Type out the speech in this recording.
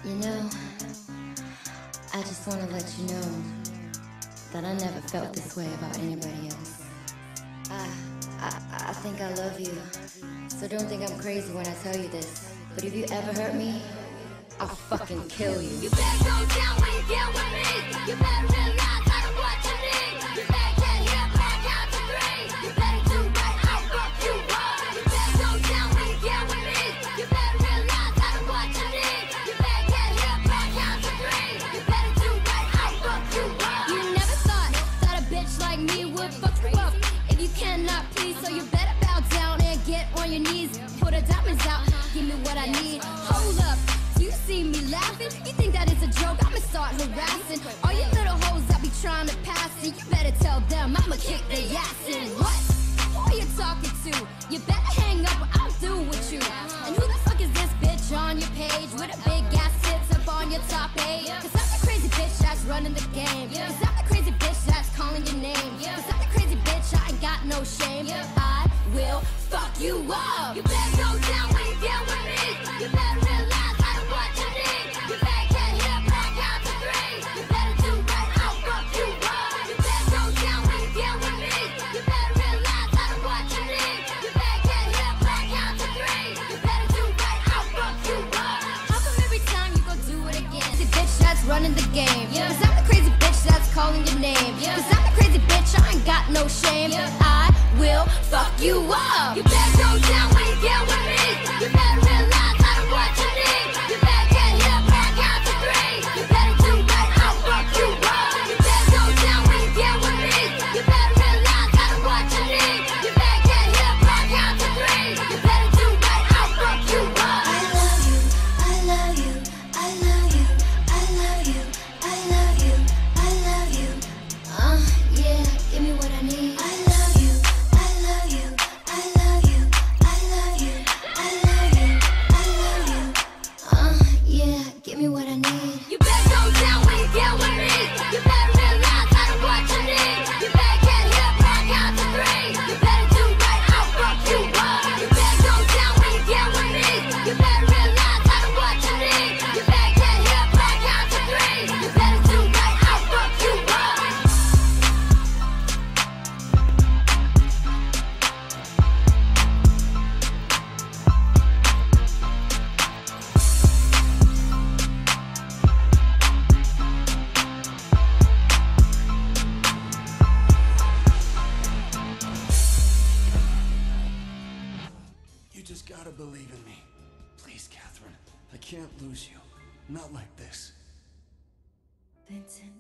You know, I just want to let you know that I never felt this way about anybody else. I think I love you, so don't think I'm crazy when I tell you this. But if you ever hurt me, I'll fucking kill you. You better go down when you get with me. You better realize I don't what you need. You better get here, back out to three. You better do right, I'll fuck you up. You better go down when you get with me. You better realize I don't what you need. You better get here, back out to three. You better do right, I'll fuck you up. You never thought that a bitch like me would fuck you up. If you cannot please, so you better bow down and get on your knees. Put the diamonds out, give me what I need. Hold up. You see me laughing? You think that is a joke? I'ma start harassing all you little hoes that be trying to pass it. You better tell them I'ma kick their ass in. What? Who are you talking to? You better hang up or I'm through with you. And who the fuck is this bitch on your page with a big ass tits up on your top page? Cause I'm the crazy bitch that's running the game. Cause I'm the crazy bitch that's calling your name. Cause I'm the crazy bitch, I ain't got no shame. I will fuck you up. You better go down when you get with me. You better realize I don't what you need. You better get here, back out to three. You better do right, I'll fuck you up. You better go down when you get with me. You better realize I don't what you need. You better get here, back out to three. You better do right, I'll fuck you up. How come every time you go do it again? The bitch that's running the game. Cause I'm the crazy bitch that's calling your name. Cause I'm the crazy bitch, I ain't got no shame. I will fuck you up. You better go down when you get with me. You better realize I don't what you need. You better get here, back out to three. You better do right, I'll fuck you up. You better go down when you get with me. You better realize I don't what you need. You better get here, back out to three. You better do right, I'll fuck you up. I love you, I love you, I love you, I love you, I love you, I love you. Yeah, give me what I need. I love you, I love you, I love you, I love you, I love you, I love you. Yeah, give me what I need. You better go down when you get with me. You better realize I don't what you need. You better get here, back out to three. You better do right, I'll fuck you up. You better go down when you get with me. You better realize I don't what you need. You better get here, back out to three. You better do right, I'll fuck you up. You just gotta believe in me. Please, Catherine. I can't lose you. Not like this. Vincent,